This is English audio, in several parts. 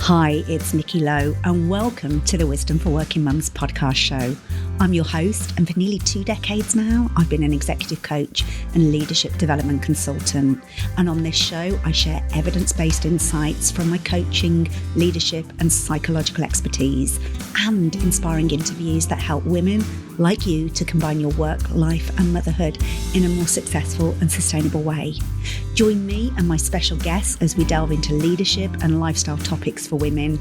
Hi, it's Nikki Lowe, and welcome to the Wisdom for Working Mums podcast show. I'm your host, and for nearly 2 decades now, I've been an executive coach and leadership development consultant. And on this show, I share evidence-based insights from my coaching, leadership, and psychological expertise, and inspiring interviews that help women like you to combine your work, life, and motherhood in a more successful and sustainable way. Join me and my special guests as we delve into leadership and lifestyle topics for women,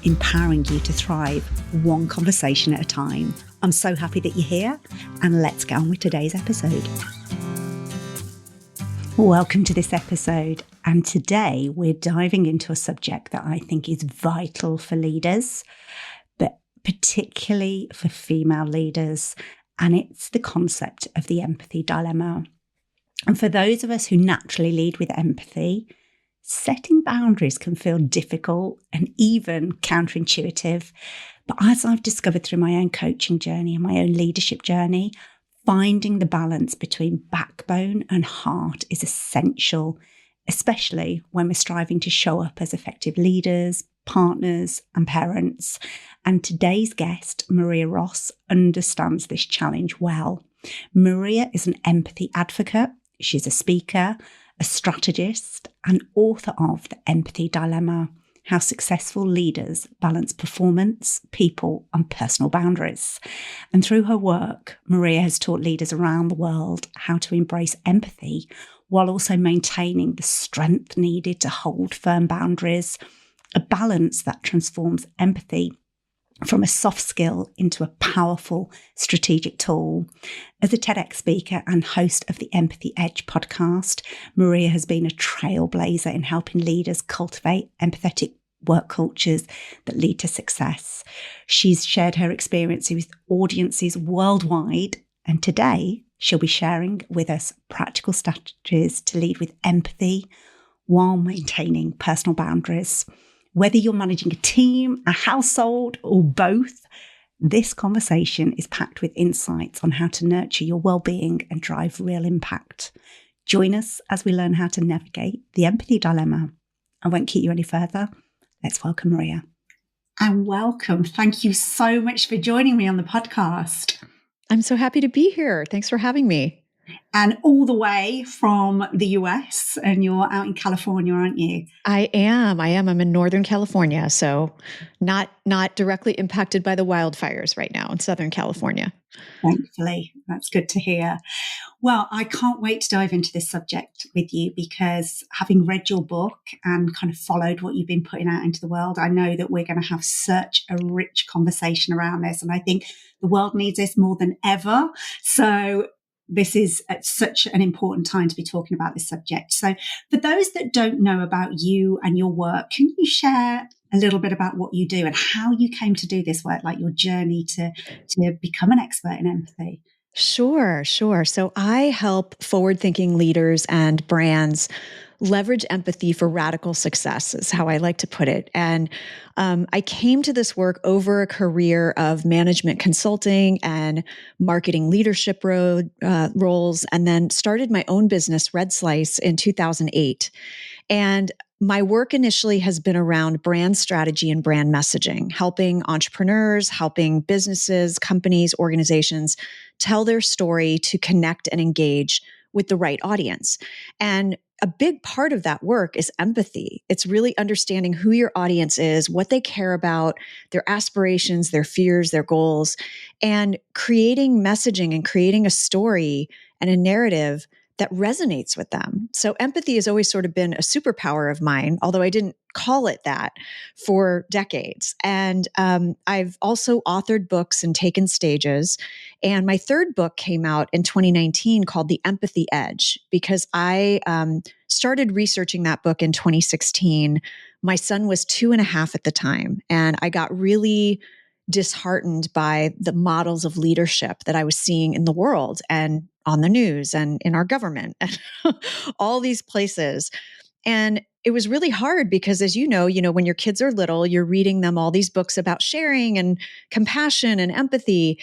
empowering you to thrive one conversation at a time. I'm so happy that you're here, and let's get on with today's episode. Welcome to this episode, and today we're diving into a subject that I think is vital for leaders, but particularly for female leaders, and it's the concept of the empathy dilemma. And for those of us who naturally lead with empathy, setting boundaries can feel difficult and even counterintuitive. But as I've discovered through my own coaching journey and my own leadership journey, finding the balance between backbone and heart is essential, especially when we're striving to show up as effective leaders, partners, and parents. And today's guest, Maria Ross, understands this challenge well. Maria is an empathy advocate. She's a speaker, a strategist, and author of The Empathy Dilemma: How Successful Leaders Balance Performance, People, and Personal Boundaries. And through her work, Maria has taught leaders around the world how to embrace empathy while also maintaining the strength needed to hold firm boundaries, a balance that transforms empathy from a soft skill into a powerful strategic tool. As a TEDx speaker and host of the Empathy Edge podcast, Maria has been a trailblazer in helping leaders cultivate empathetic work cultures that lead to success. She's shared her experiences with audiences worldwide, and today she'll be sharing with us practical strategies to lead with empathy while maintaining personal boundaries. Whether you're managing a team, a household, or both, this conversation is packed with insights on how to nurture your well-being and drive real impact. Join us as we learn how to navigate the empathy dilemma. I won't keep you any further. Let's welcome Maria. And welcome. Thank you so much for joining me on the podcast. I'm so happy to be here. Thanks for having me. And all the way from the US, and you're out in California, aren't you? I am. I'm in Northern California, so not directly impacted by the wildfires right now in Southern California. Thankfully, that's good to hear. Well, I can't wait to dive into this subject with you, because having read your book and kind of followed what you've been putting out into the world, I know that we're going to have such a rich conversation around this. And I think the world needs this more than ever. So this is at such an important time to be talking about this subject. So for those that don't know about you and your work, can you share a little bit about what you do and how you came to do this work, like your journey to become an expert in empathy? Sure. So I help forward-thinking leaders and brands leverage empathy for radical success, is how I like to put it. And I came to this work over a career of management consulting and marketing leadership roles, and then started my own business, Red Slice, in 2008. And my work initially has been around brand strategy and brand messaging, helping entrepreneurs, helping businesses, companies, organizations tell their story to connect and engage with the right audience. And a big part of that work is empathy. It's really understanding who your audience is, what they care about, their aspirations, their fears, their goals, and creating messaging and creating a story and a narrative that resonates with them. So empathy has always sort of been a superpower of mine, although I didn't call it that for decades. And I've also authored books and taken stages. And my third book came out in 2019 called The Empathy Edge, because I started researching that book in 2016. My son was 2.5 at the time, and I got really disheartened by the models of leadership that I was seeing in the world and on the news and in our government and all these places. And it was really hard because, as you know, when your kids are little, you're reading them all these books about sharing and compassion and empathy.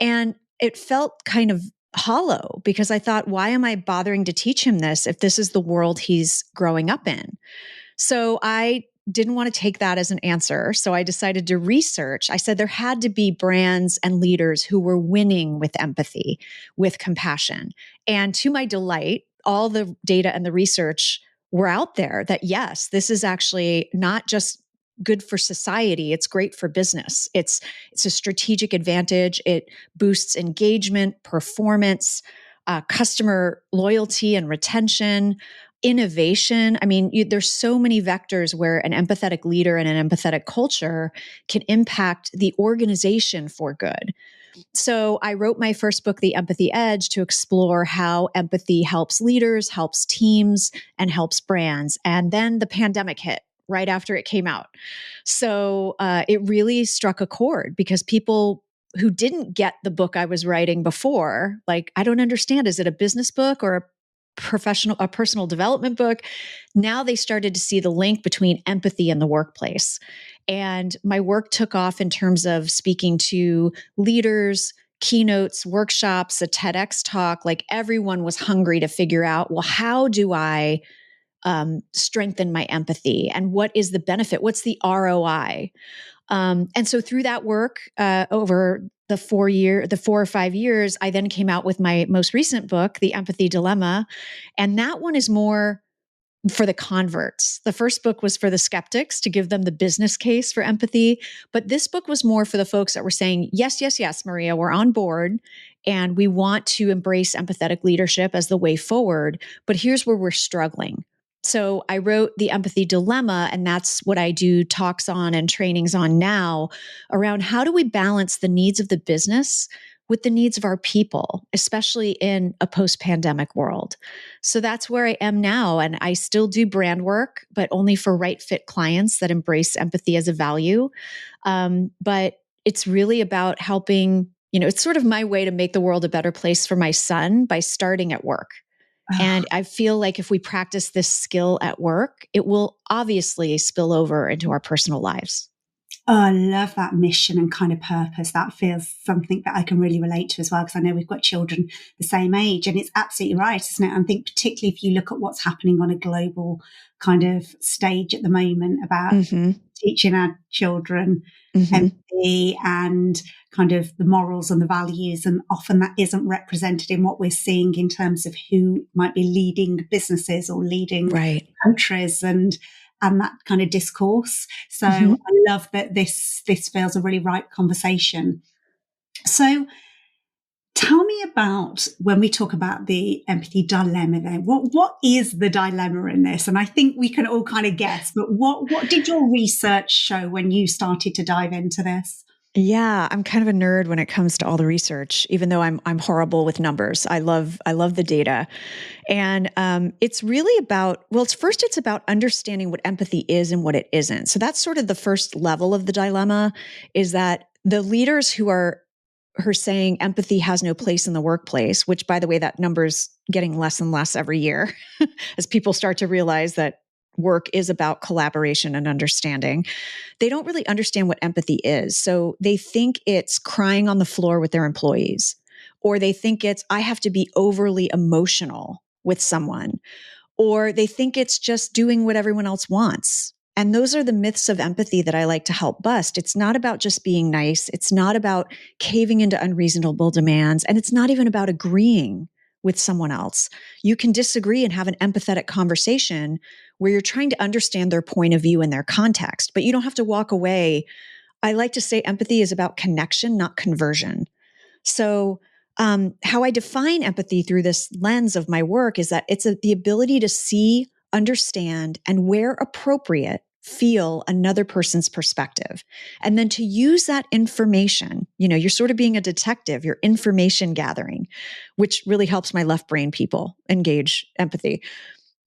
And it felt kind of hollow because I thought, why am I bothering to teach him this if this is the world he's growing up in? So I didn't want to take that as an answer. So I decided to research. I said there had to be brands and leaders who were winning with empathy, with compassion. And to my delight, all the data and the research were out there that yes, this is actually not just good for society, it's great for business. It's a strategic advantage. It boosts engagement, performance, customer loyalty and retention, innovation. I mean, there's so many vectors where an empathetic leader and an empathetic culture can impact the organization for good. So I wrote my first book, The Empathy Edge, to explore how empathy helps leaders, helps teams, and helps brands. And then the pandemic hit right after it came out. So it really struck a chord because people who didn't get the book I was writing before, like, I don't understand, is it a business book or a personal development book? Now they started to see the link between empathy and the workplace. And my work took off in terms of speaking to leaders, keynotes, workshops, a TEDx talk. Like everyone was hungry to figure out, well, how do I strengthen my empathy? And what is the benefit? What's the ROI? And so through that work, over the 4 or 5 years, I then came out with my most recent book, The Empathy Dilemma. And that one is more for the converts. The first book was for the skeptics to give them the business case for empathy. But this book was more for the folks that were saying, yes, yes, yes, Maria, we're on board. And we want to embrace empathetic leadership as the way forward. But here's where we're struggling. So I wrote The Empathy Dilemma, and that's what I do talks on and trainings on now around how do we balance the needs of the business with the needs of our people, especially in a post-pandemic world. So that's where I am now. And I still do brand work, but only for right fit clients that embrace empathy as a value. But it's really about helping, it's sort of my way to make the world a better place for my son by starting at work. And I feel like if we practice this skill at work, it will obviously spill over into our personal lives. Oh, I love that mission and kind of purpose. That feels something that I can really relate to as well, because I know we've got children the same age, and it's absolutely right, isn't it? I think particularly if you look at what's happening on a global kind of stage at the moment about teaching our children empathy and kind of the morals and the values, and often that isn't represented in what we're seeing in terms of who might be leading businesses or leading countries and that kind of discourse. So I love that this feels a really right conversation. So tell me about when we talk about the empathy dilemma then. What is the dilemma in this? And I think we can all kind of guess, but what did your research show when you started to dive into this? Yeah, I'm kind of a nerd when it comes to all the research, even though I'm horrible with numbers. I love the data. And it's really about, it's about understanding what empathy is and what it isn't. So that's sort of the first level of the dilemma, is that the leaders who are saying empathy has no place in the workplace, which, by the way, that number's getting less and less every year as people start to realize that work is about collaboration and understanding. They don't really understand what empathy is. So they think it's crying on the floor with their employees, or they think it's, I have to be overly emotional with someone, or they think it's just doing what everyone else wants. And those are the myths of empathy that I like to help bust. It's not about just being nice. It's not about caving into unreasonable demands. And it's not even about agreeing with someone else. You can disagree and have an empathetic conversation where you're trying to understand their point of view and their context, but you don't have to walk away. I like to say empathy is about connection, not conversion. So how I define empathy through this lens of my work is that it's the ability to see, understand, and where appropriate, feel another person's perspective. And then to use that information, you're sort of being a detective, you're information gathering, which really helps my left brain people engage empathy.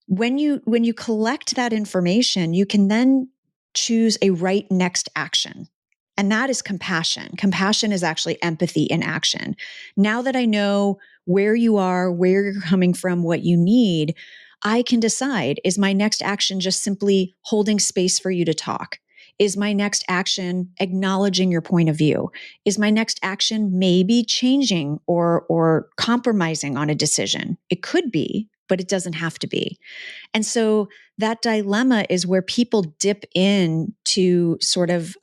When you collect that information, you can then choose a right next action. And that is compassion. Compassion is actually empathy in action. Now that I know where you are, where you're coming from, what you need, I can decide, is my next action just simply holding space for you to talk? Is my next action acknowledging your point of view? Is my next action maybe changing or compromising on a decision? It could be, but it doesn't have to be. And so that dilemma is where people dip in to sort of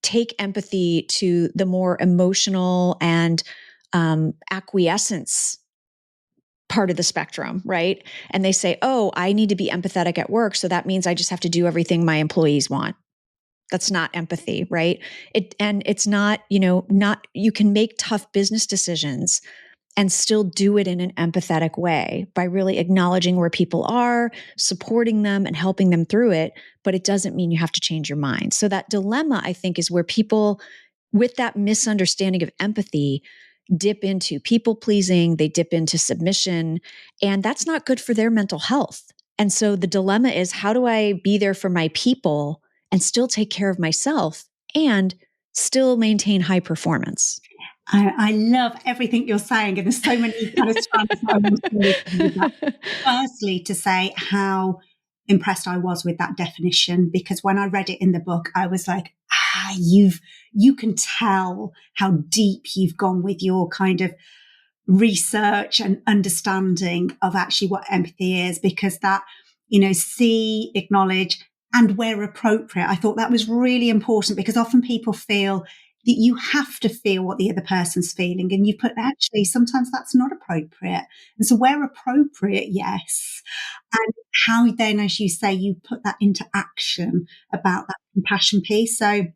take empathy to the more emotional and acquiescence part of the spectrum, right? And they say, oh, I need to be empathetic at work, so that means I just have to do everything my employees want. That's not empathy, right? It's not, not, you can make tough business decisions and still do it in an empathetic way by really acknowledging where people are, supporting them and helping them through it. But it doesn't mean you have to change your mind. So that dilemma, I think, is where people with that misunderstanding of empathy dip into people pleasing, they dip into submission, and that's not good for their mental health. And so the dilemma is, how do I be there for my people and still take care of myself and still maintain high performance? I love everything you're saying, and there's so many kind of strands I want to move with that. Firstly, to say how impressed I was with that definition, because when I read it in the book, I was like, you can tell how deep you've gone with your kind of research and understanding of actually what empathy is, because that, see, acknowledge, and where appropriate. I thought that was really important, because often people feel that you have to feel what the other person's feeling. And you put, actually, sometimes that's not appropriate. And so where appropriate, yes. And how then, as you say, you put that into action about that compassion piece. So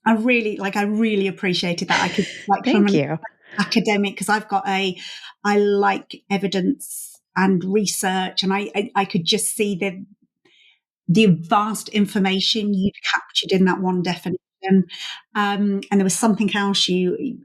I really appreciated that. I could, Thank you. Academic, because I like evidence and research, and I could just see the vast information you'd captured in that one definition. And there was something else you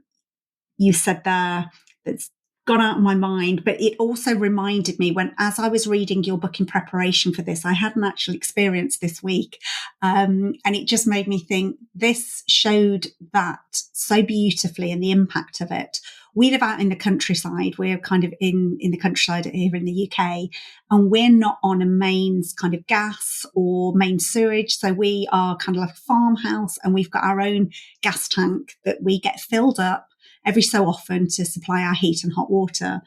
said there that's gone out of my mind, but it also reminded me as I was reading your book in preparation for this, I hadn't actually experienced this week. And it just made me think, this showed that so beautifully, and the impact of it. We live out in the countryside. We're kind of in the countryside here in the UK, and we're not on a mains kind of gas or main sewage. So we are kind of like a farmhouse, and we've got our own gas tank that we get filled up every so often to supply our heat and hot water.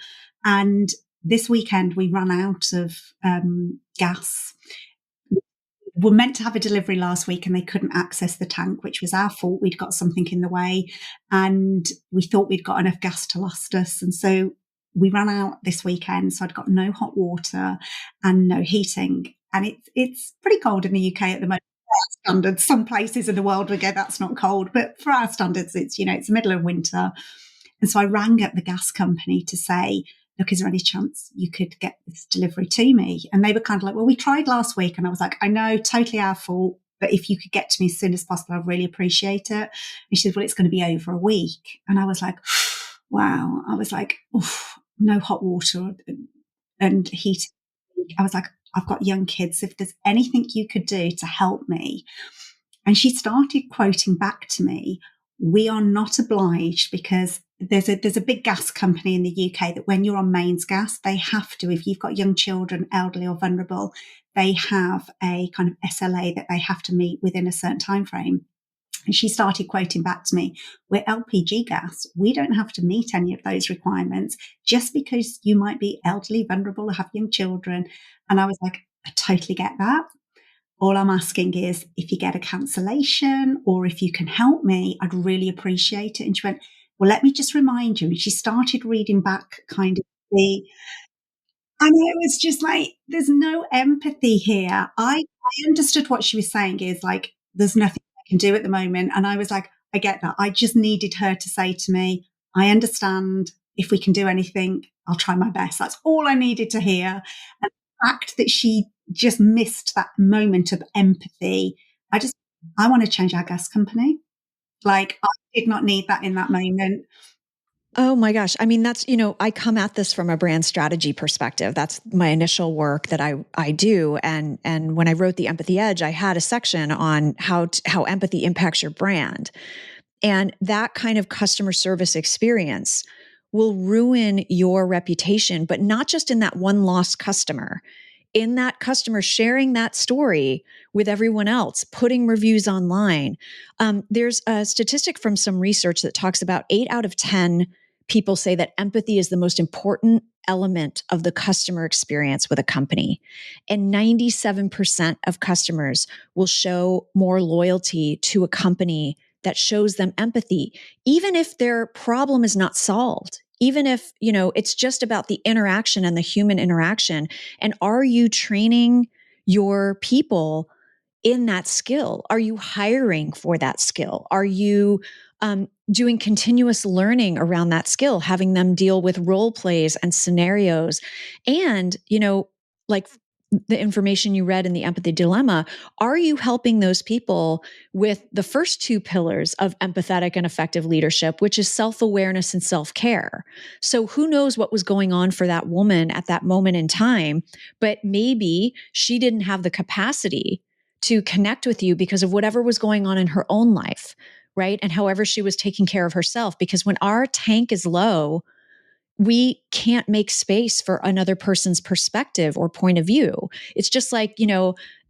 And this weekend we ran out of gas. We were meant to have a delivery last week, and they couldn't access the tank, which was our fault. We'd got something in the way, and we thought we'd got enough gas to last us. And so we ran out this weekend. So I'd got no hot water and no heating. And it's pretty cold in the UK at the moment. Standards. Some places in the world we go, that's not cold, but for our standards, it's the middle of winter. And so I rang up the gas company to say, look, is there any chance you could get this delivery to me? And they were kind of like, well, we tried last week. And I was like, I know, totally our fault, but if you could get to me as soon as possible, I'd really appreciate it. And she said, well, it's going to be over a week. And I was like, wow. I was like, no hot water and heat. I was like, I've got young kids. If there's anything you could do to help me. And she started quoting back to me, we are not obliged, because there's a big gas company in the UK that when you're on mains gas, they have to, if you've got young children, elderly or vulnerable, they have a kind of SLA that they have to meet within a certain time frame. And she started quoting back to me, we're LPG gas. We don't have to meet any of those requirements just because you might be elderly, vulnerable, or have young children. And I was like, I totally get that. All I'm asking is, if you get a cancellation or if you can help me, I'd really appreciate it. And she went, well, let me just remind you. And she started reading back kind of and it was just like, there's no empathy here. I understood what she was saying is like, there's nothing I can do at the moment. And I was like, I get that. I just needed her to say to me, I understand. If we can do anything, I'll try my best. That's all I needed to hear. And the fact that she just missed that moment of empathy, I want to change our gas company. Like, I did not need that in that moment. Oh my gosh. I mean, that's, I come at this from a brand strategy perspective. That's my initial work that I do. And when I wrote The Empathy Edge, I had a section on how empathy impacts your brand. And that kind of customer service experience will ruin your reputation, but not just in that one lost customer, in that customer sharing that story with everyone else, putting reviews online. There's a statistic from some research that talks about 8 out of 10 people say that empathy is the most important element of the customer experience with a company. And 97% of customers will show more loyalty to a company that shows them empathy, even if their problem is not solved, even if, it's just about the interaction and the human interaction. And are you training your people in that skill? Are you hiring for that skill? Are you doing continuous learning around that skill, having them deal with role plays and scenarios? And, like the information you read in the empathy dilemma, are you helping those people with the first two pillars of empathetic and effective leadership, which is self-awareness and self-care? So who knows what was going on for that woman at that moment in time, but maybe she didn't have the capacity to connect with you because of whatever was going on in her own life, right? And however she was taking care of herself. Because when our tank is low, we can't make space for another person's perspective or point of view. It's just like,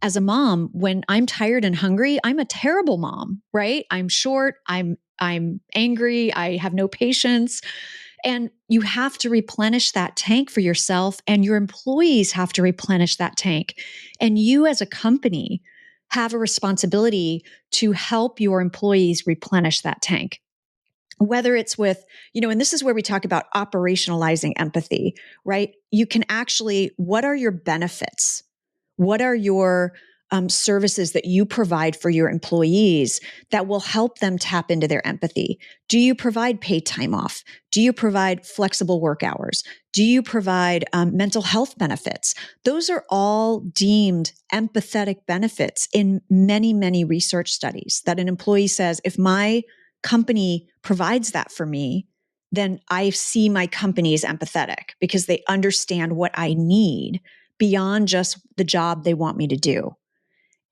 as a mom, when I'm tired and hungry, I'm a terrible mom, right? I'm short, I'm angry, I have no patience. And you have to replenish that tank for yourself, and your employees have to replenish that tank. And you as a company have a responsibility to help your employees replenish that tank. Whether it's with, and this is where we talk about operationalizing empathy, right? You can actually, what are your benefits? What are your services that you provide for your employees that will help them tap into their empathy? Do you provide paid time off? Do you provide flexible work hours? Do you provide mental health benefits? Those are all deemed empathetic benefits in many, many research studies, that an employee says, if my company provides that for me, then I see my company as empathetic because they understand what I need beyond just the job they want me to do.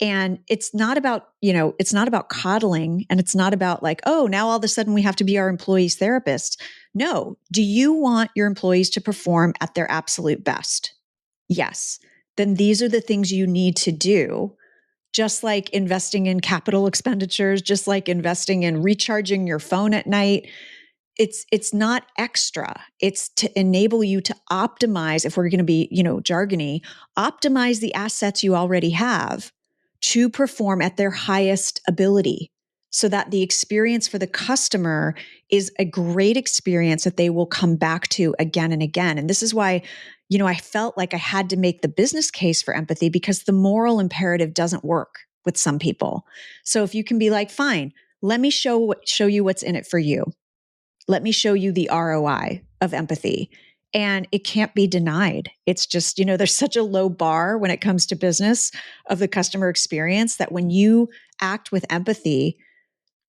And it's not about, it's not about coddling, and it's not about like, oh, now all of a sudden we have to be our employees' therapist. No. Do you want your employees to perform at their absolute best? Yes. Then these are the things you need to do. Just like investing in capital expenditures, just like investing in recharging your phone at night. It's not extra. It's to enable you to optimize, if we're going to be, jargony, optimize the assets you already have to perform at their highest ability, so that the experience for the customer is a great experience that they will come back to again and again. And this is why, I felt like I had to make the business case for empathy, because the moral imperative doesn't work with some people. So if you can be like, fine, let me show you what's in it for you. Let me show you the ROI of empathy. And it can't be denied. It's just, there's such a low bar when it comes to business of the customer experience that when you act with empathy,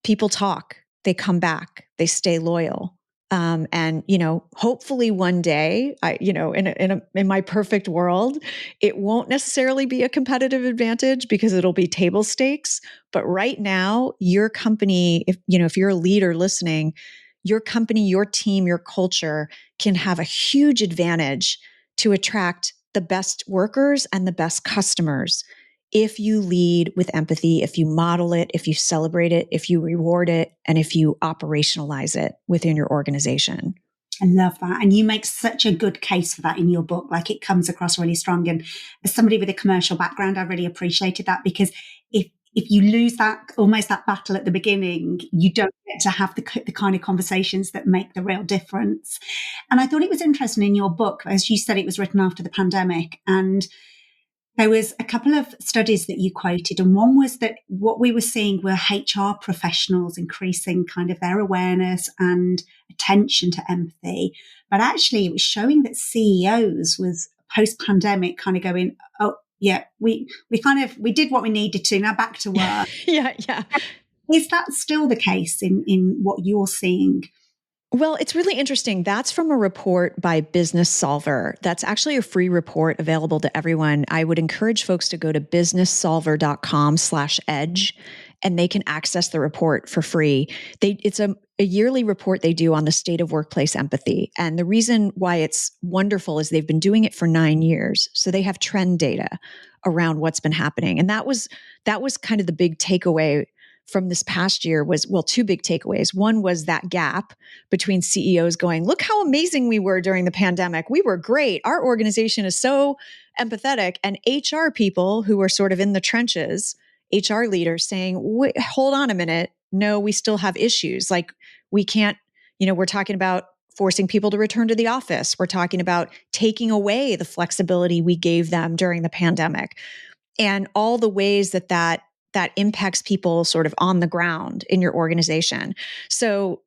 people talk, they come back, they stay loyal. And, hopefully one day, in my perfect world, it won't necessarily be a competitive advantage because it'll be table stakes. But right now, your company, if you're a leader listening, your company, your team, your culture can have a huge advantage to attract the best workers and the best customers if you lead with empathy, if you model it, if you celebrate it, if you reward it, and if you operationalize it within your organization. I love that. And you make such a good case for that in your book. Like, it comes across really strong. And as somebody with a commercial background, I really appreciated that, because if you lose that, almost that battle at the beginning, you don't get to have the kind of conversations that make the real difference. And I thought it was interesting in your book, as you said, it was written after the pandemic, and there was a couple of studies that you quoted, and one was that what we were seeing were HR professionals increasing kind of their awareness and attention to empathy. But actually, it was showing that CEOs was post-pandemic kind of going, oh, yeah, we did what we needed to, now back to work. Yeah. Is that still the case in what you're seeing? Well, it's really interesting. That's from a report by Business Solver. That's actually a free report available to everyone. I would encourage folks to go to businesssolver.com/edge, and they can access the report for free. It's a yearly report they do on the state of workplace empathy. And the reason why it's wonderful is they've been doing it for 9 years. So they have trend data around what's been happening. And that was kind of the big takeaway from this past year was, well, two big takeaways. One was that gap between CEOs going, look how amazing we were during the pandemic. We were great. Our organization is so empathetic. And HR people who are sort of in the trenches, HR leaders saying, wait, hold on a minute. No, we still have issues. Like we can't, we're talking about forcing people to return to the office. We're talking about taking away the flexibility we gave them during the pandemic and all the ways that impacts people sort of on the ground in your organization. So,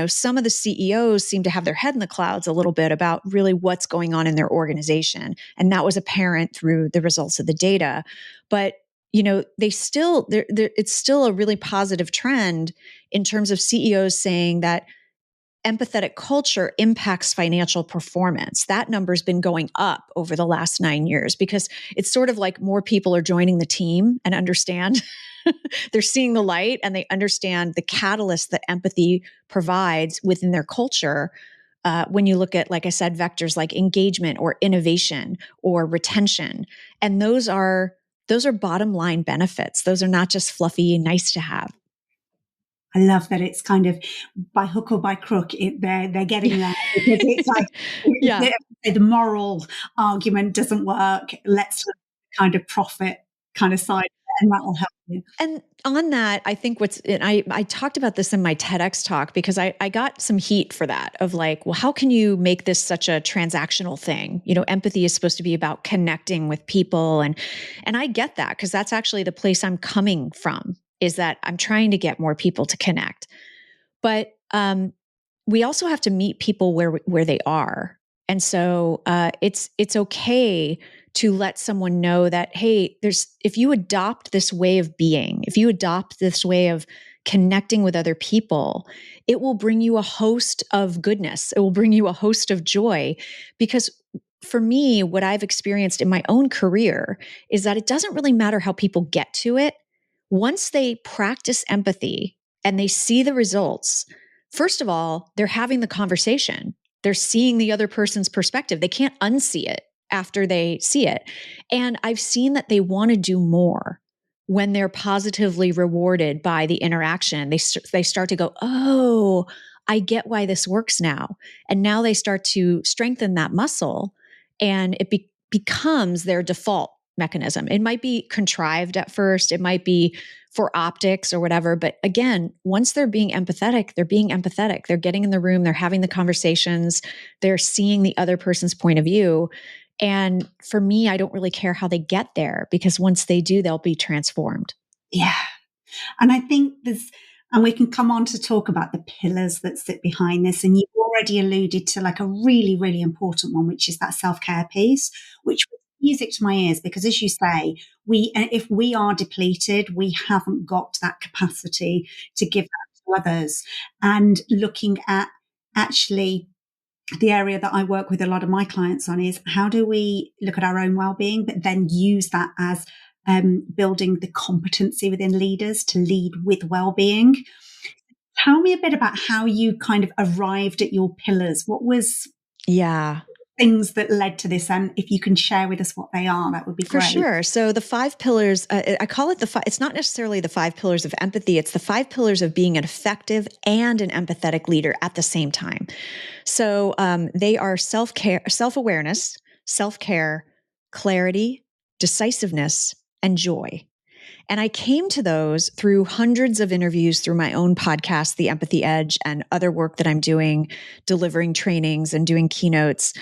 some of the CEOs seem to have their head in the clouds a little bit about really what's going on in their organization. And that was apparent through the results of the data. But it's still a really positive trend in terms of CEOs saying that empathetic culture impacts financial performance. That number's been going up over the last 9 years because it's sort of like more people are joining the team and understand they're seeing the light and they understand the catalyst that empathy provides within their culture. When you look at, like I said, vectors like engagement or innovation or retention, and those are bottom line benefits. Those are not just fluffy, nice to have. I love that it's kind of by hook or by crook, they're getting there because it's like the moral argument doesn't work. Let's kind of profit kind of side, and that will help you. And on that, I think I talked about this in my TEDx talk because I got some heat for that of like, well, how can you make this such a transactional thing? Empathy is supposed to be about connecting with people. And I get that because that's actually the place I'm coming from, is that I'm trying to get more people to connect. But we also have to meet people where they are. And so it's okay to let someone know that, hey, if you adopt this way of being, if you adopt this way of connecting with other people, it will bring you a host of goodness. It will bring you a host of joy. Because for me, what I've experienced in my own career is that it doesn't really matter how people get to it. Once they practice empathy and they see the results, first of all, they're having the conversation. They're seeing the other person's perspective. They can't unsee it after they see it. And I've seen that they want to do more when they're positively rewarded by the interaction. They start to go, oh, I get why this works now. And now they start to strengthen that muscle and it becomes their default mechanism. It might be contrived at first. It might be for optics or whatever. But again, once they're being empathetic, they're being empathetic. They're getting in the room. They're having the conversations. They're seeing the other person's point of view. And for me, I don't really care how they get there because once they do, they'll be transformed. Yeah. And I think and we can come on to talk about the pillars that sit behind this. And you've already alluded to like a really, really important one, which is that self-care piece, which was music to my ears because, as you say, if we are depleted, we haven't got that capacity to give that to others. And looking at actually the area that I work with a lot of my clients on is how do we look at our own well-being, but then use that as building the competency within leaders to lead with well-being. Tell me a bit about how you kind of arrived at your pillars. What was things that led to this? And if you can share with us what they are, that would be great. For sure. So the 5 pillars, I call it it's not necessarily the 5 pillars of empathy. It's the 5 pillars of being an effective and an empathetic leader at the same time. So they are self-care, self-awareness, self-care, clarity, decisiveness, and joy. And I came to those through hundreds of interviews through my own podcast, The Empathy Edge, and other work that I'm doing, delivering trainings and doing keynotes,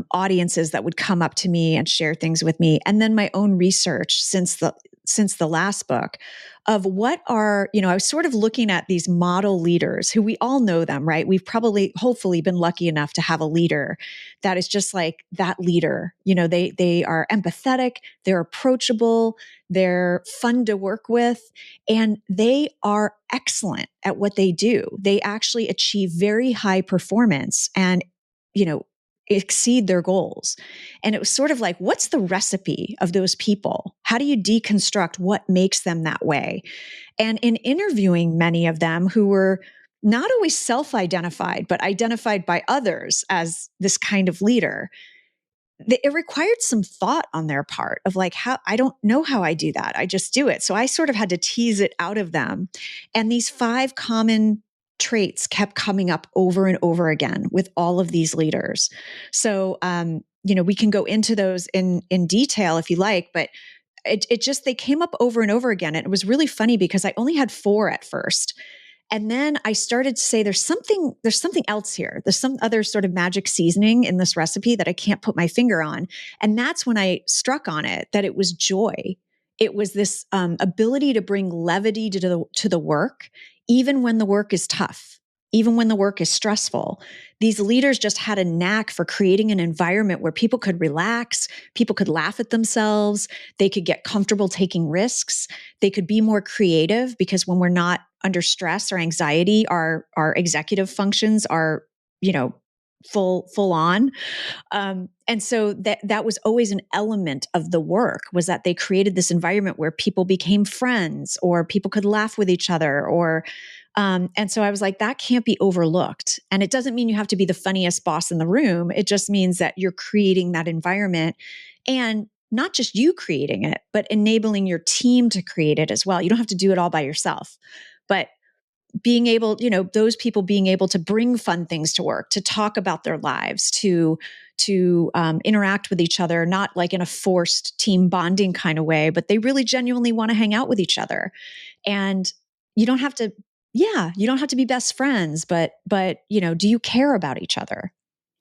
audiences that would come up to me and share things with me. And then my own research since the last book of what are, I was sort of looking at these model leaders who we all know them, right? We've hopefully been lucky enough to have a leader that is just like that leader. They are empathetic, they're approachable, they're fun to work with, and they are excellent at what they do. They actually achieve very high performance and, exceed their goals. And it was sort of like, what's the recipe of those people? How do you deconstruct what makes them that way? And in interviewing many of them who were not always self-identified, but identified by others as this kind of leader, it required some thought on their part of like, how, I don't know how I do that. I just do it. So I sort of had to tease it out of them. And these 5 common traits kept coming up over and over again with all of these leaders. So, we can go into those in detail if you like, but it just, they came up over and over again. And it was really funny because I only had 4 at first. And then I started to say, there's something else here. There's some other sort of magic seasoning in this recipe that I can't put my finger on. And that's when I struck on it, that it was joy. It was this ability to bring levity to the work, even when the work is tough, even when the work is stressful. These leaders just had a knack for creating an environment where people could relax, people could laugh at themselves, they could get comfortable taking risks, they could be more creative, because when we're not under stress or anxiety, our executive functions are, full on. And so that was always an element of the work, was that they created this environment where people became friends, or people could laugh with each other, and so I was like, that can't be overlooked. And it doesn't mean you have to be the funniest boss in the room. It just means that you're creating that environment, and not just you creating it, but enabling your team to create it as well. You don't have to do it all by yourself, but being able, those people being able to bring fun things to work, to talk about their lives, to interact with each other, not like in a forced team bonding kind of way, but they really genuinely want to hang out with each other. And you don't have to, you don't have to be best friends, but do you care about each other?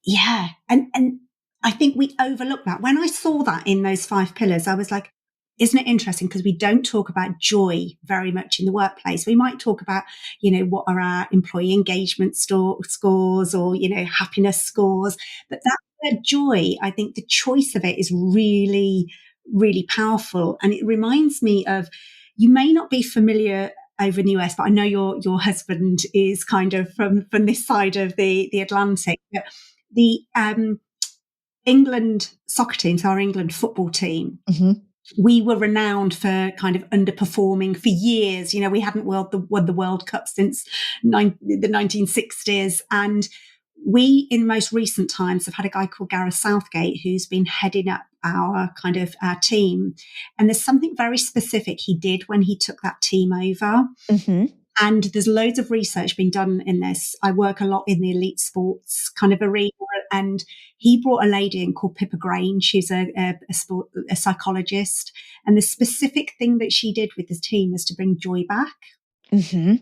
Yeah. And I think we overlook that. When I saw that in those 5 pillars, I was like, isn't it interesting? Because we don't talk about joy very much in the workplace. We might talk about, what are our employee engagement scores, or, happiness scores. But that word joy, I think the choice of it is really, really powerful. And it reminds me of, you may not be familiar over in the US, but I know your husband is kind of from this side of the Atlantic. But the England soccer team, so our England football team, we were renowned for kind of underperforming for years. We hadn't won the World Cup since the 1960s. And we, in most recent times, have had a guy called Gareth Southgate who's been heading up our team. And there's something very specific he did when he took that team over. Mm-hmm. And there's loads of research being done in this. I work a lot in the elite sports kind of arena, and he brought a lady in called Pippa Grain. She's a psychologist. And the specific thing that she did with the team was to bring joy back. Mm-hmm.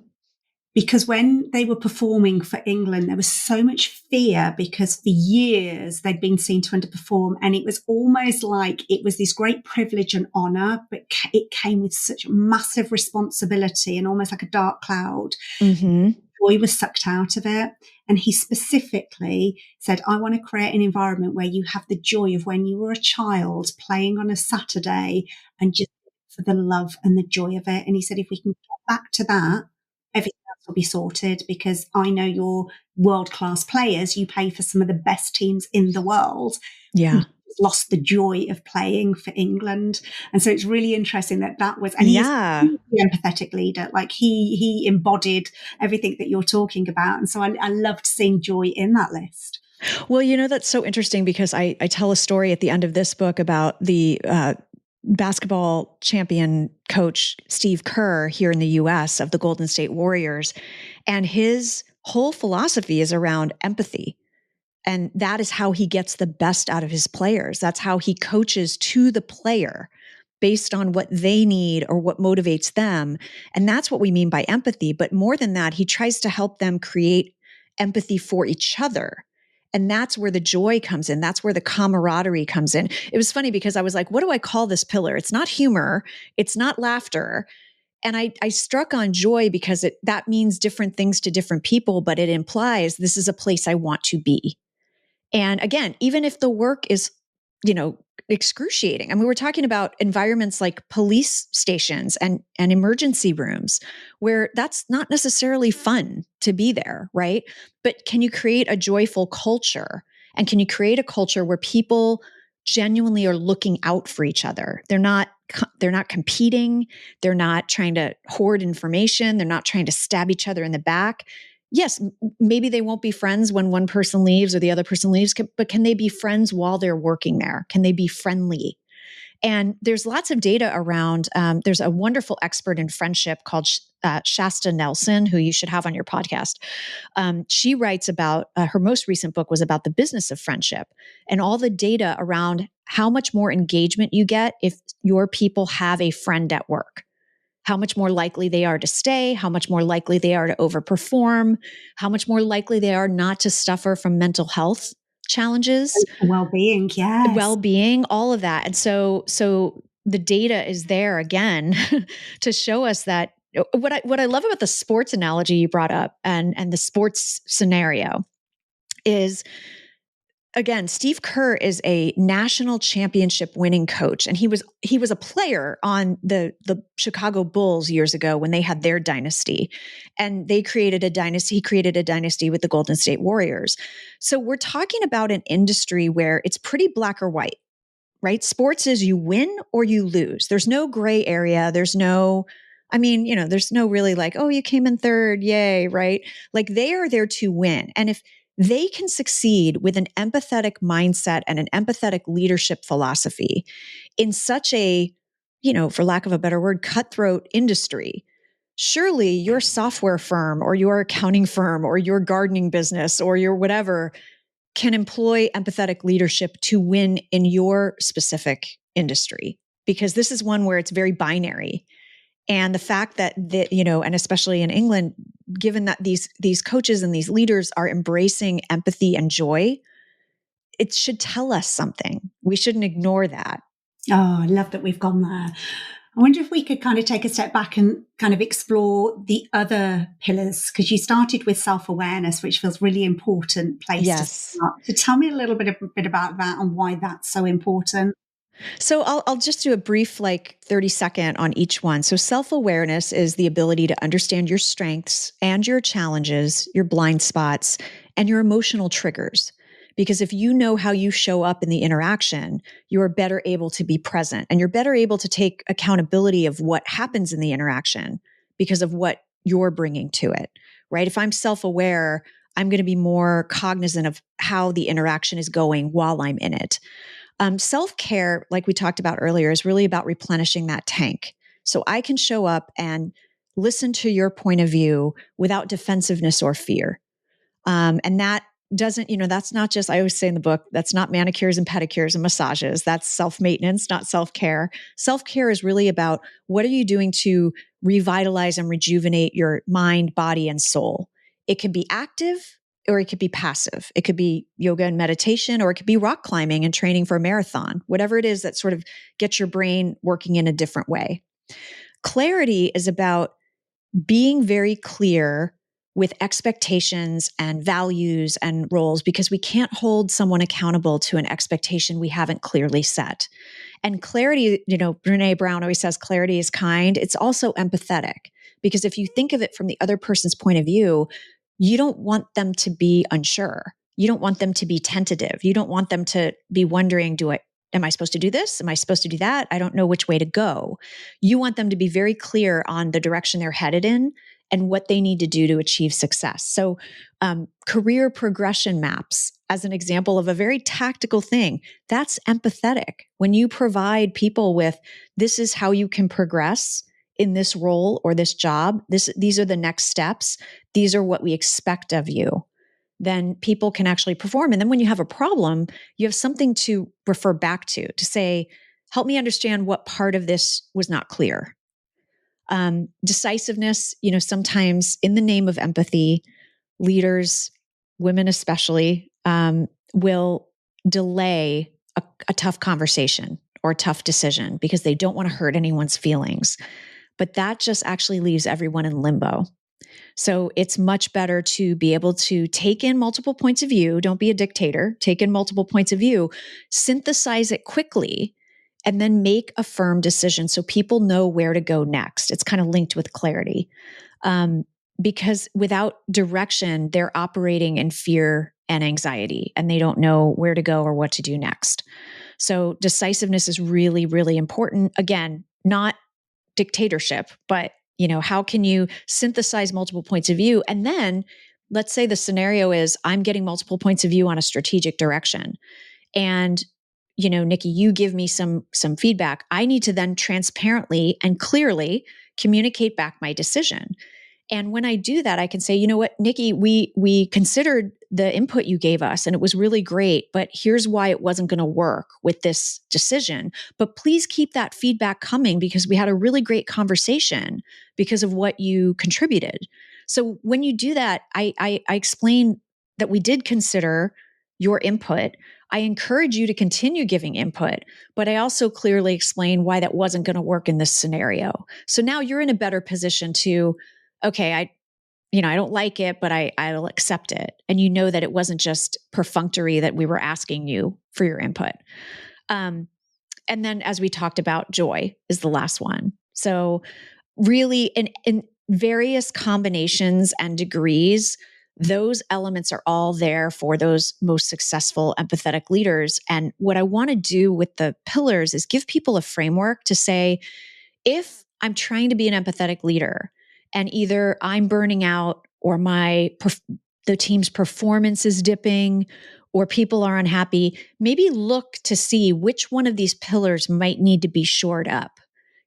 Because when they were performing for England, there was so much fear, because for years they'd been seen to underperform. And it was almost like it was this great privilege and honor, but it came with such massive responsibility and almost like a dark cloud. Mm-hmm. Joy was sucked out of it. And he specifically said, I want to create an environment where you have the joy of when you were a child playing on a Saturday, and just for the love and the joy of it. And he said, if we can get back to that, everything else will be sorted, because I know you're world-class players. You play for some of the best teams in the world. Yeah. Lost the joy of playing for England. And so it's really interesting that was, and he's the empathetic leader. Like he embodied everything that you're talking about. And so I loved seeing joy in that list. Well, that's so interesting, because I tell a story at the end of this book about the, basketball champion coach Steve Kerr here in the US of the Golden State Warriors. And his whole philosophy is around empathy. And that is how he gets the best out of his players. That's how he coaches to the player based on what they need or what motivates them. And that's what we mean by empathy. But more than that, he tries to help them create empathy for each other. And that's where the joy comes in. That's where the camaraderie comes in. It was funny because I was like, what do I call this pillar? It's not humor. It's not laughter. And I struck on joy because that means different things to different people, but it implies this is a place I want to be. And again, even if the work is, excruciating. I mean, we're talking about environments like police stations and emergency rooms, where that's not necessarily fun to be there, right? But can you create a joyful culture? And can you create a culture where people genuinely are looking out for each other? They're not competing. They're not trying to hoard information. They're not trying to stab each other in the back. yes, maybe they won't be friends when one person leaves or the other person leaves, but can they be friends while they're working there? Can they be friendly? And there's lots of data around. There's a wonderful expert in friendship called Shasta Nelson, who you should have on your podcast. She writes about her most recent book was about the business of friendship and all the data around how much more engagement you get if your people have a friend at work. How much more likely they are to stay, how much more likely they are to overperform, how much more likely they are not to suffer from mental health challenges, well-being, yes. well-being, all of that. And so the data is there again to show us that what I love about the sports analogy you brought up and the sports scenario is, again, Steve Kerr is a national championship winning coach, and he was a player on the Chicago Bulls years ago when they had their dynasty, and they created a dynasty. He created a dynasty with the Golden State Warriors. So we're talking about an industry where it's pretty black or white, right? Sports is you win or you lose. There's no gray area. There's no really like, oh, you came in third, yay, right? Like they are there to win, and if they can succeed with an empathetic mindset and an empathetic leadership philosophy in such a, for lack of a better word, cutthroat industry. Surely your software firm or your accounting firm or your gardening business or your whatever can employ empathetic leadership to win in your specific industry, because this is one where it's very binary. And the fact that and especially in England, given that these coaches and these leaders are embracing empathy and joy, it should tell us something. We shouldn't ignore that. Oh, I love that we've gone there. I wonder if we could kind of take a step back and kind of explore the other pillars, because you started with self-awareness, which feels really important place to start. So tell me a little bit about that and why that's so important. So I'll just do a brief 30-second on each one. So self-awareness is the ability to understand your strengths and your challenges, your blind spots, and your emotional triggers. Because if you know how you show up in the interaction, you are better able to be present and you're better able to take accountability of what happens in the interaction because of what you're bringing to it, right? If I'm self-aware, I'm going to be more cognizant of how the interaction is going while I'm in it. Self-care, like we talked about earlier, is really about replenishing that tank. So I can show up and listen to your point of view without defensiveness or fear. And that doesn't, that's not just, I always say in the book, that's not manicures and pedicures and massages. That's self-maintenance, not self-care. Self-care is really about what are you doing to revitalize and rejuvenate your mind, body, and soul. It can be active or it could be passive. It could be yoga and meditation, or it could be rock climbing and training for a marathon, whatever it is that sort of gets your brain working in a different way. Clarity is about being very clear with expectations and values and roles, because we can't hold someone accountable to an expectation we haven't clearly set. And clarity, Brene Brown always says clarity is kind. It's also empathetic, because if you think of it from the other person's point of view, you don't want them to be unsure. You don't want them to be tentative. You don't want them to be wondering, am I supposed to do this? Am I supposed to do that? I don't know which way to go. You want them to be very clear on the direction they're headed in and what they need to do to achieve success. So career progression maps, as an example of a very tactical thing, that's empathetic. When you provide people with, this is how you can progress in this role or this job, these are the next steps, these are what we expect of you, then people can actually perform. And then when you have a problem, you have something to refer back to say, help me understand what part of this was not clear. Decisiveness, sometimes in the name of empathy, leaders, women especially, will delay a tough conversation or a tough decision because they don't want to hurt anyone's feelings. But that just actually leaves everyone in limbo. So it's much better to be able to take in multiple points of view. Don't be a dictator. Take in multiple points of view, synthesize it quickly, and then make a firm decision so people know where to go next. It's kind of linked with clarity. Because without direction, they're operating in fear and anxiety, and they don't know where to go or what to do next. So decisiveness is really, really important. Again, not dictatorship, but how can you synthesize multiple points of view and then let's say the scenario is I'm getting multiple points of view on a strategic direction. And, Nikki, you give me some feedback. I need to then transparently and clearly communicate back my decision. And when I do that, I can say, you know what, Nikki, we considered the input you gave us and it was really great, but here's why it wasn't going to work with this decision. But please keep that feedback coming because we had a really great conversation because of what you contributed. So when you do that, I explain that we did consider your input. I encourage you to continue giving input, but I also clearly explain why that wasn't going to work in this scenario. So now you're in a better position to, okay, I don't like it, but I'll accept it. And you know that it wasn't just perfunctory that we were asking you for your input. And then as we talked about, joy is the last one. So really in various combinations and degrees, those elements are all there for those most successful empathetic leaders. And what I want to do with the pillars is give people a framework to say, if I'm trying to be an empathetic leader and either I'm burning out or the team's performance is dipping or people are unhappy, maybe look to see which one of these pillars might need to be shored up.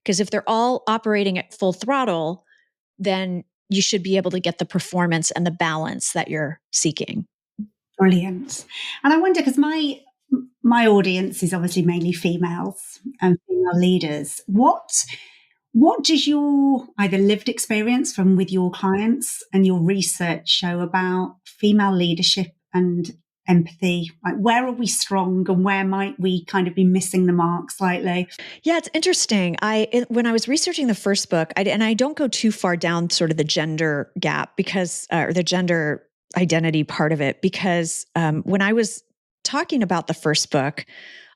Because if they're all operating at full throttle, then you should be able to get the performance and the balance that you're seeking. Brilliant. And I wonder, because my audience is obviously mainly females and female leaders, what does your either lived experience from with your clients and your research show about female leadership and empathy? Like, where are we strong and where might we kind of be missing the mark slightly? Yeah, it's interesting. When I was researching the first book, and I don't go too far down sort of the gender gap because, or the gender identity part of it, because when I was talking about the first book,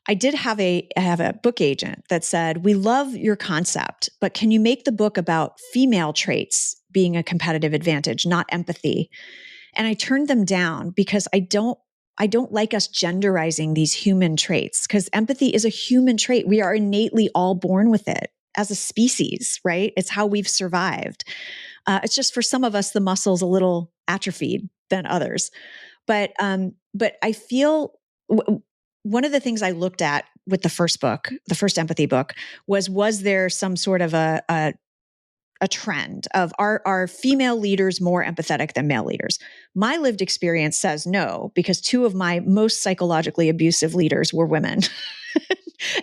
I did have a book agent that said, we love your concept, but can you make the book about female traits being a competitive advantage, not empathy? And I turned them down because I don't like us genderizing these human traits, because empathy is a human trait. We are innately all born with it as a species, right? It's how we've survived. It's just for some of us, the muscle's a little atrophied than others. But I feel one of the things I looked at with the first book, the first empathy book, was there some sort of a trend of are female leaders more empathetic than male leaders? My lived experience says no, because two of my most psychologically abusive leaders were women.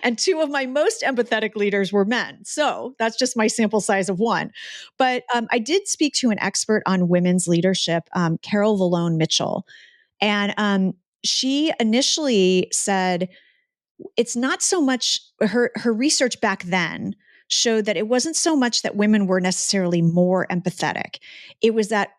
And two of my most empathetic leaders were men. So that's just my sample size of one. But I did speak to an expert on women's leadership, Carol Vallone Mitchell. And she initially said, it's not so much her research back then showed that it wasn't so much that women were necessarily more empathetic. It was that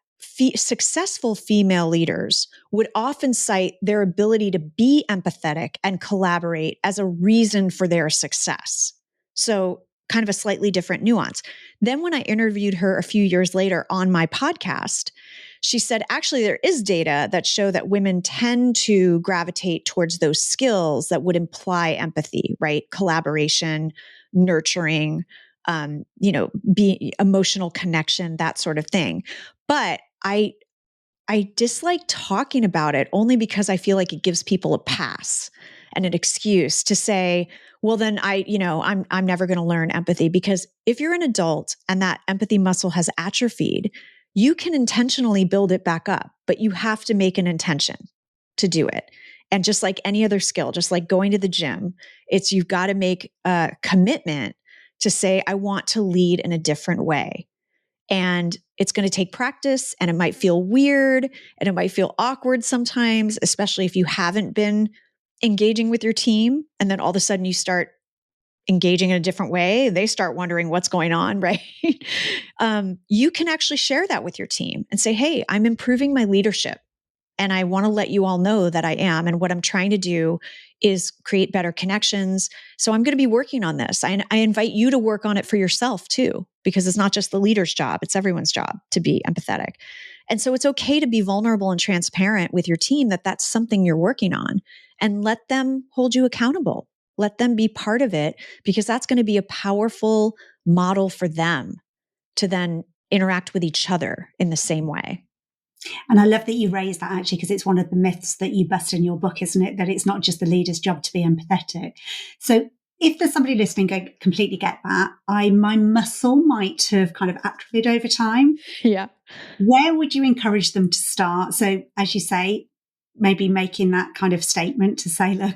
successful female leaders would often cite their ability to be empathetic and collaborate as a reason for their success. So kind of a slightly different nuance. Then when I interviewed her a few years later on my podcast, she said, actually, there is data that show that women tend to gravitate towards those skills that would imply empathy, right? Collaboration, nurturing, be emotional connection, that sort of thing. But I dislike talking about it only because I feel like it gives people a pass and an excuse to say, well, then I'm never going to learn empathy. Because if you're an adult and that empathy muscle has atrophied, you can intentionally build it back up, but you have to make an intention to do it. And just like any other skill, just like going to the gym, you've got to make a commitment to say, I want to lead in a different way. And it's going to take practice, and it might feel weird and it might feel awkward sometimes, especially if you haven't been engaging with your team. And then all of a sudden you start engaging in a different way. They start wondering what's going on, right? You can actually share that with your team and say, hey, I'm improving my leadership. And I want to let you all know that I am. And what I'm trying to do is create better connections. So I'm going to be working on this. I invite you to work on it for yourself too, because it's not just the leader's job. It's everyone's job to be empathetic. And so it's okay to be vulnerable and transparent with your team that that's something you're working on, and let them hold you accountable. Let them be part of it, because that's going to be a powerful model for them to then interact with each other in the same way. And I love that you raised that actually, because it's one of the myths that you bust in your book, isn't it? That it's not just the leader's job to be empathetic. So if there's somebody listening, I completely get that. My muscle might have kind of atrophied over time. Yeah. Where would you encourage them to start? So as you say, maybe making that kind of statement to say, look,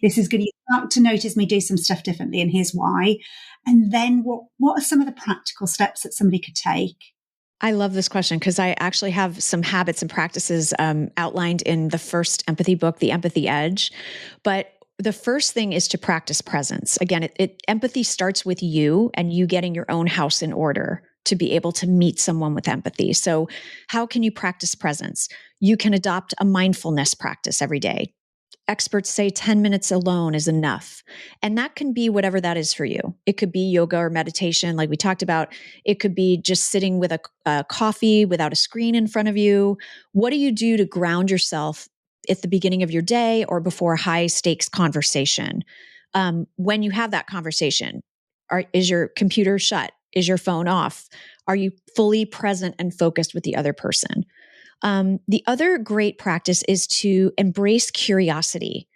this is good. You start to notice me do some stuff differently, and here's why. And then what are some of the practical steps that somebody could take? I love this question because I actually have some habits and practices outlined in the first empathy book, The Empathy Edge. But the first thing is to practice presence. Again, empathy starts with you and you getting your own house in order to be able to meet someone with empathy. So how can you practice presence? You can adopt a mindfulness practice every day. Experts say 10 minutes alone is enough. And that can be whatever that is for you. It could be yoga or meditation, like we talked about. It could be just sitting with a coffee without a screen in front of you. What do you do to ground yourself at the beginning of your day or before a high stakes conversation? When you have that conversation, is your computer shut? Is your phone off? Are you fully present and focused with the other person? The other great practice is to embrace curiosity.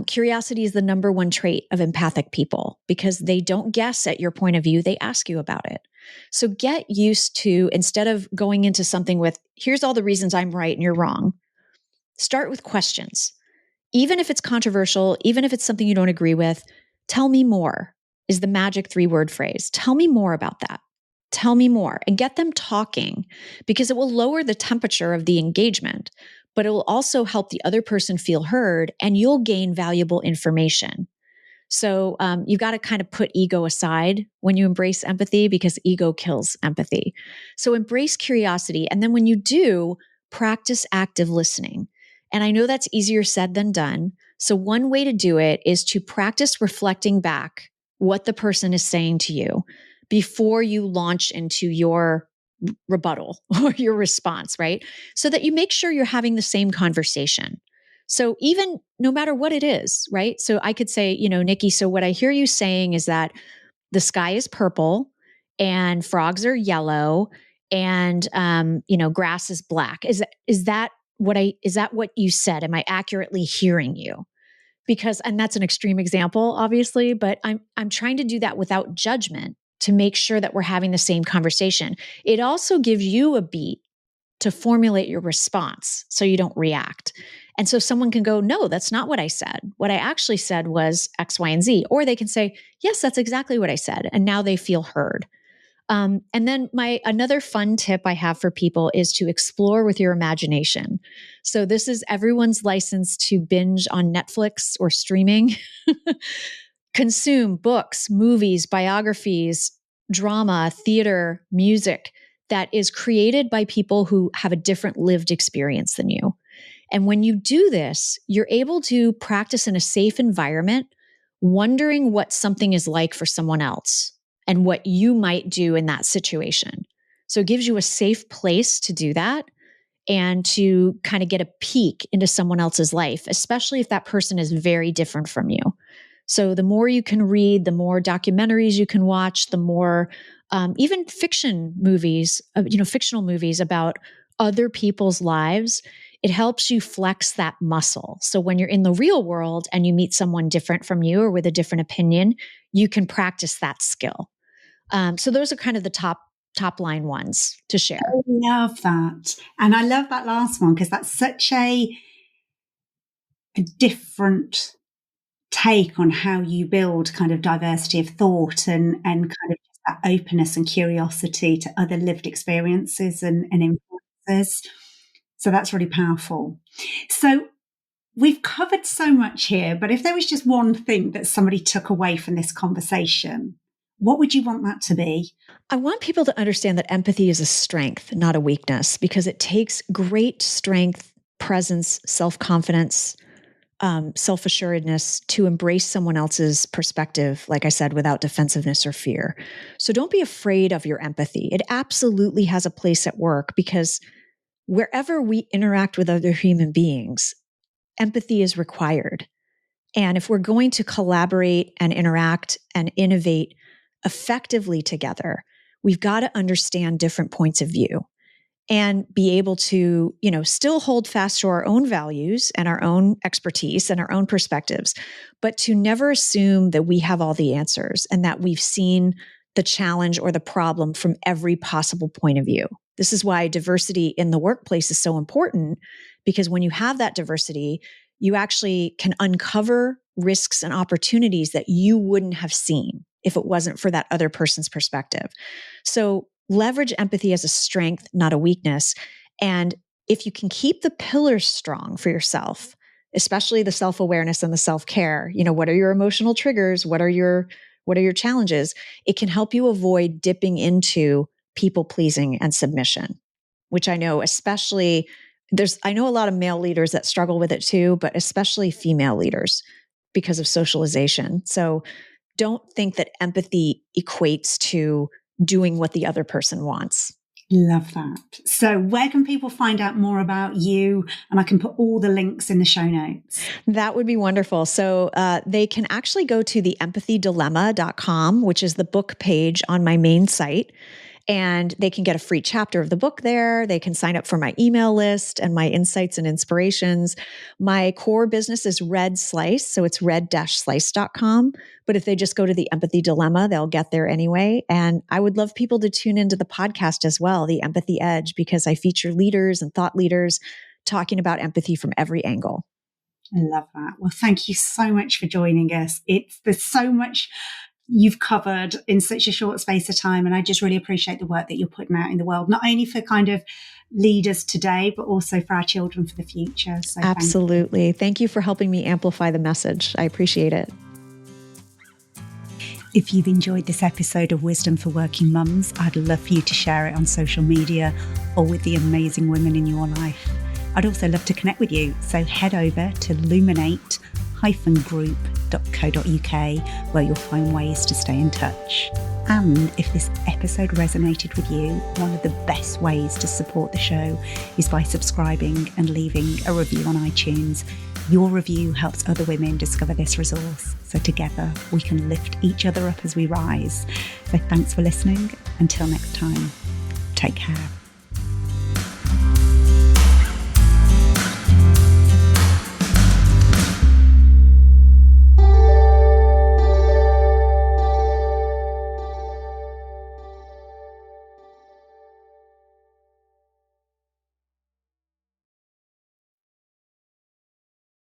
Curiosity is the number one trait of empathic people because they don't guess at your point of view, they ask you about it. So get used to, instead of going into something with, here's all the reasons I'm right and you're wrong, start with questions. Even if it's controversial, even if it's something you don't agree with, tell me more is the magic 3-word phrase. Tell me more about that. Tell me more and get them talking because it will lower the temperature of the engagement, but it will also help the other person feel heard and you'll gain valuable information. So you've got to kind of put ego aside when you embrace empathy because ego kills empathy. So embrace curiosity. And then when you do, practice active listening. And I know that's easier said than done. So one way to do it is to practice reflecting back what the person is saying to you before you launch into your rebuttal or your response, right? So that you make sure you're having the same conversation. So even no matter what it is, right? So I could say, Nikki, so what I hear you saying is that the sky is purple and frogs are yellow and, grass is black. Is that what you said? Am I accurately hearing you? And that's an extreme example, obviously, but I'm trying to do that without judgment to make sure that we're having the same conversation. It also gives you a beat to formulate your response so you don't react. And so someone can go, no, that's not what I said. What I actually said was X, Y, and Z. Or they can say, yes, that's exactly what I said. And now they feel heard. And then another fun tip I have for people is to explore with your imagination. So this is everyone's license to binge on Netflix or streaming. Consume books, movies, biographies, drama, theater, music that is created by people who have a different lived experience than you. And when you do this, you're able to practice in a safe environment, wondering what something is like for someone else and what you might do in that situation. So it gives you a safe place to do that and to kind of get a peek into someone else's life, especially if that person is very different from you. So the more you can read, the more documentaries you can watch, the more even fictional movies about other people's lives, it helps you flex that muscle. So when you're in the real world and you meet someone different from you or with a different opinion, you can practice that skill. So those are kind of the top line ones to share. I love that. And I love that last one because that's such a different take on how you build kind of diversity of thought and kind of that openness and curiosity to other lived experiences and influences. So that's really powerful. So we've covered so much here, but if there was just one thing that somebody took away from this conversation, what would you want that to be? I want people to understand that empathy is a strength, not a weakness, because it takes great strength, presence, self-confidence, self-assuredness to embrace someone else's perspective, like I said, without defensiveness or fear. So don't be afraid of your empathy. It absolutely has a place at work because wherever we interact with other human beings, empathy is required. And if we're going to collaborate and interact and innovate effectively together, we've got to understand different points of view. and be able to, still hold fast to our own values and our own expertise and our own perspectives, but to never assume that we have all the answers and that we've seen the challenge or the problem from every possible point of view. This is why diversity in the workplace is so important, because when you have that diversity, you actually can uncover risks and opportunities that you wouldn't have seen if it wasn't for that other person's perspective. So leverage empathy as a strength, not a weakness. And if you can keep the pillars strong for yourself, especially the self-awareness and the self-care, what are your emotional triggers? What are your challenges? It can help you avoid dipping into people pleasing and submission, which I know I know a lot of male leaders that struggle with it too, but especially female leaders because of socialization. So don't think that empathy equates to doing what the other person wants. Love that. So where can people find out more about you? And I can put all the links in the show notes. That would be wonderful. So they can actually go to the empathydilemma.com, which is the book page on my main site. And they can get a free chapter of the book there. They can sign up for my email list and my insights and inspirations. My core business is Red Slice, so it's red-slice.com. But if they just go to the Empathy Dilemma, they'll get there anyway. And I would love people to tune into the podcast as well, The Empathy Edge, because I feature leaders and thought leaders talking about empathy from every angle. I love that. Well, thank you so much for joining us. There's so much you've covered in such a short space of time. And I just really appreciate the work that you're putting out in the world, not only for kind of leaders today, but also for our children for the future. So absolutely. Thank you for helping me amplify the message. I appreciate it. If you've enjoyed this episode of Wisdom for Working Mums, I'd love for you to share it on social media or with the amazing women in your life. I'd also love to connect with you. So head over to luminate-group.co.uk where you'll find ways to stay in touch. And if this episode resonated with you, one of the best ways to support the show is by subscribing and leaving a review on iTunes. Your review helps other women discover this resource. So together we can lift each other up as we rise. So thanks for listening. Until next time, take care.